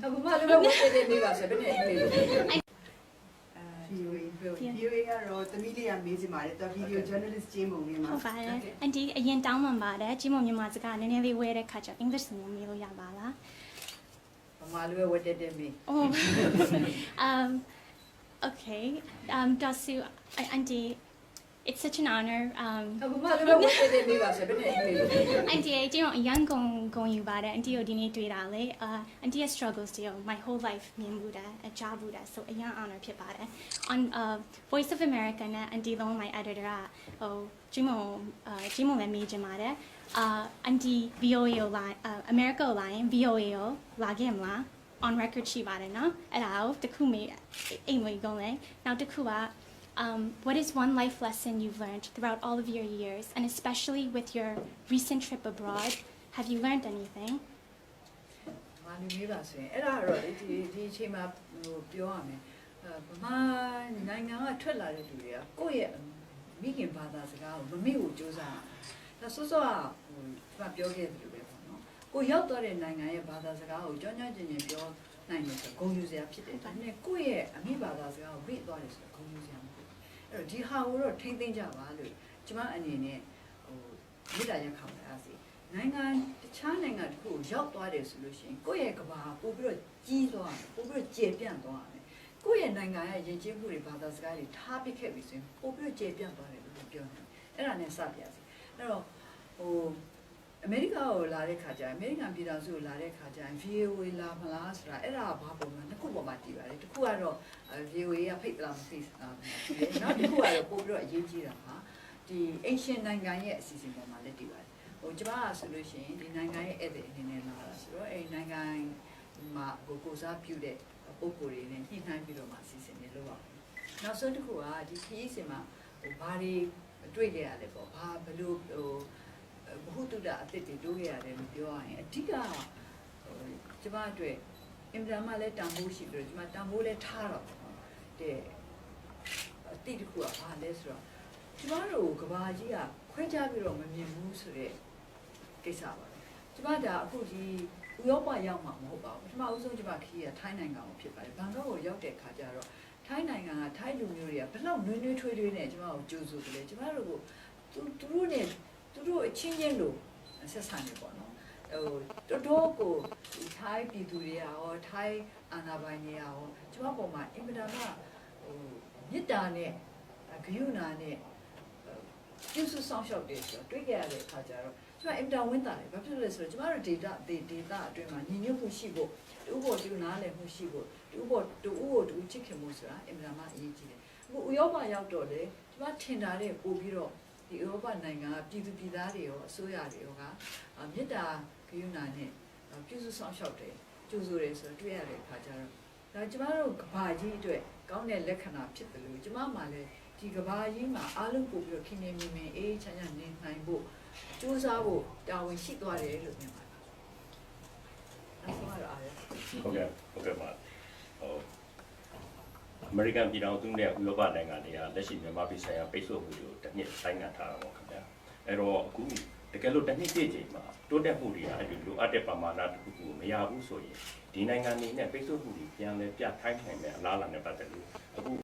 အခုမှလည်းဝတ်တဲ့နေပါဆိုဘယ်နဲ့အိမ်လေး VOA ကတော့သမီးလေးကမေးချင်ပါတယ်သူဗီဒီယို journalist ကျင်းပုံလေးမှာ ဟုတ်ပါတယ်အန်တီအရင်တောင်းပန်ပါတယ်ကြီးမမြန်မာစကားနည်းနည်းလေးဝဲတဲ့ခါကျ English ကိုမေးလို့ရပါလား ဗမာလူပဲဝတ်တဲ့မေး Oh okay Dasu Auntie it's such an honor အခုမှလည်းဝတ်တဲ့နေပါဆိုဘယ်နဲ့အိမ်လေး Auntie ကျွန်တော်အရန်ကုန်ယူပါတယ် Auntie ကိုဒီနေ့တွေ့တာလေ Auntieရဲ့ struggles တွေ my whole life မြင်မှုတာအကြဘူးတာ so အရန် honor ဖြစ်ပါတယ် on Voice of America နဲ့ Auntie လုံး my editor ကဟိုကြီးမလည်းမေးချင်ပါတယ်Auntie VOA ကိုလာ America ကိုလာရင် VOA ကိုလာခဲ့မလား on record ရှိပါတယ်နော်အဲ့ဒါကိုတခုမေးအိမ်မေးကုန်လေနောက်တစ်ခုကwhat is one life lesson you've learned throughout all of your years, and especially with your recent trip abroad? Have you learned anything? မာလူမေးပါဆိုရင်အဲ့ဒါတော့ဒီအချိန်မှာဟိုပြောရမယ်ဗမာနိုင်ငံကထွက်လာတဲ့လူတွေကကိုယ့်ရဲ့မိခင်ဘာသာစကားကိုမမေ့ဖို့ကြိုးစားတာစောစောကဟိုပြောခဲ့တယ်လို့ပဲပေါ့နော်ကိုရောက်သွားတဲ့နိုင်ငံရဲ့ဘာသာစကားကိုကြောင်းကြောင်းကျင်ကျင်ပြောနိုင်တယ်ဆိုဂုဏ်ယူစရာဖြစ်တယ်ဒါပေမဲ့ကိုယ့်ရဲ့အမိဘာသာစကားကိုမေ့သွားတယ်ဆိုဂုဏ်ယူစရာမဟုတ်ဘူးအဲ့တော့ဒီဟာကိုတော့ထိမ့်သိမ့်ကြပါလို့ကျွန်မအနေနဲ့ဟိုမေတ္တာရပ်ခံပါရစေနိုင်ငံတခြားနိုင်ငံတစ်ခုကိုရောက်သွားတယ်ဆိုလို့ရှိရင်ကိုယ့်ရဲ့ကဘာပို့ပြီးတော့ကြီးသွားတယ်ပို့ပြီးတော့ကျေပြန့်သွားတယ်ကိုယ့်ရဲ့နိုင်ငံရဲ့ယဉ်ကျေးမှုတွေဘာသာစကားတွေထားပစ်ခဲ့ပြီဆိုရင်ပို့ပြီးတော့ကျေပြန့်သွားတယ်လို့ပြောတယ်အဲ့ဒါနဲ့စပြရစီအဲ့တော့ဟိုအမေရိကကိုလာတဲ့ခါကျရင်အမေရိကန်ပြည်ထောင်စုကိုလာတဲ့ခါကျရင် VOA လာမလားဆိုတာအဲ့ဒါဘာပုံမှန်တစ်ခုပေါ်မှာတည်ပါတယ်တစ်ခုကတော့ VOA ကဖိတ်လားမဖိတ်လားနောက်တစ်ခုကတော့ပို့ပြီးတော့အရေးကြီးတာဟာဒီအရှင်နိုင်ငံရဲ့အစီအစဉ်ပေါ်မှာလည်းတည်ပါတယ်ဟိုကျမကဆိုလို့ရှိရင်ဒီနိုင်ငံရဲ့ဧည့်သည်အနေနဲ့လာတာဆိုတော့အဲ့နိုင်ငံမှာကိုစားပြုတဲ့ပုံကိုယ်တွေနဲ့ညှိနှိုင်းပြီးတော့မှအစီအစဉ်တွေလုပ်ရအောင်နောက်ဆုံးတစ်ခုကဒီခရီးစဉ်မှာဟိုဘာတွေတွေ့ကြရလဲပေါ့ဘာဘလို့ဟိုဘ ഹു တုဒအသစ်တွေတိုးခဲ့ရတယ်လို့ပြောရရင်အဓိကကျမအတွက်အင်တာမှာလည်းတန်ဖိုးရှိပြီးတော့ကျမတန်ဖိုးလည်းထားတော့တဲ့အတိတစ်ခုကဘာလဲဆိုတော့ကျမတို့ကဘာကြီးကခွဲခြားပြီးတော့မမြင်ဘူးဆိုတဲ့ကိစ္စပါကျမဒါအခုဒီဥရောပရောက်မှာမဟုတ်ပါဘူးပထမဦးဆုံးကျမခရီးကထိုင်းနိုင်ငံကိုဖြစ်ပါတယ်ဘန်ကောက်ကိုရောက်တဲ့ခါကျတော့ထိုင်းနိုင်ငံကထိုင်းလူမျိုးတွေကဘယ်လောက်နွေးနွေးထွေးထွေးနဲ့ကျမကိုကြိုးဆိုတယ်ကျမတို့ကိုသူတို့နဲ့သူတို့အချင်းချင်းလို့ဆက်ဆံနေပေါ့နော်ဟိုတော်ကိုထိုင်းပြည်သူတွေကရောထိုင်းအာဏာပိုင်တွေကရောကျမပုံမှာအင်မတန်မှဟိုမေတ္တာနဲ့ဂရုဏာနဲ့ပြုစုဆောင်ရှောက်တယ်ဆိုတော့တွေ့ကြရတဲ့အခါကျတော့ကျမအင်တာဝင်တာလေဘာဖြစ်လို့လဲဆိုတော့ကျမတို့ data အတွင်းမှာညီညွတ်မှုရှိဖို့တူဖို့တူနားလည်မှုရှိဖို့တူချစ်ခင်မှုဆိုတာအင်တာမှာအရေးကြီးတယ်အခုဥရောပရောက်တော့လေကျမထင်တာတဲ့ပို့ပြီးတော့ဒီဥရောပနိုင်ငံကပြည်သူပြည်သားတွေရောအစိုးရတွေရောကမေတ္တာဂရုဏာနဲ့ပြုစုဆောင်ရှောက်တယ်ကြိုးဆိုတယ်ဆိုတော့တွေ့ရတဲ့အခါကျတော့ဒါကျမတို့ကဘာကြီးအတွက်ကောင်းတဲ့လက္ခဏာဖြစ်တယ်လို့ကျမမှလည်းဒီကဘာကြီးမှာအားလုံးပို့ပြီးတော့ခင်ခင်မင်မင်အေးချမ်းချမ်းနေနိုင်ဖို့ကြိုးစားဖို့တာဝန်ရှိသွားတယ်လို့မြင်ပါတယ်။အဲ့ဒါတော့အားရ။ ဟုတ်ကဲ့ပါဟိုအမေရိကန်ပြည်ထောင်စုနဲ့ဥရောပနိုင်ငံတွေကလက်ရှိမြန်မာပြည်ဆိုင်ရာပိတ်ဆို့မှုတွေကိုတစ်နှစ်ဆိုင်းငံ့ထားတာပေါ့ခင်ဗျာအဲ့တော့အခုတကယ်လို့တစ်နှစ်ပြည့်ချိန်မှာတိုးတက်မှုတွေကအဲ့ဒီလိုအပ်တဲ့ပမာဏတစ်ခုခုမရဘူးဆိုရင်ဒီနိုင်ငံတွေနဲ့ပိတ်ဆို့မှုတွေပြန်လဲပြထိုင်းနိုင်တဲ့အလားအလာနဲ့ပတ်သက်လို့အခု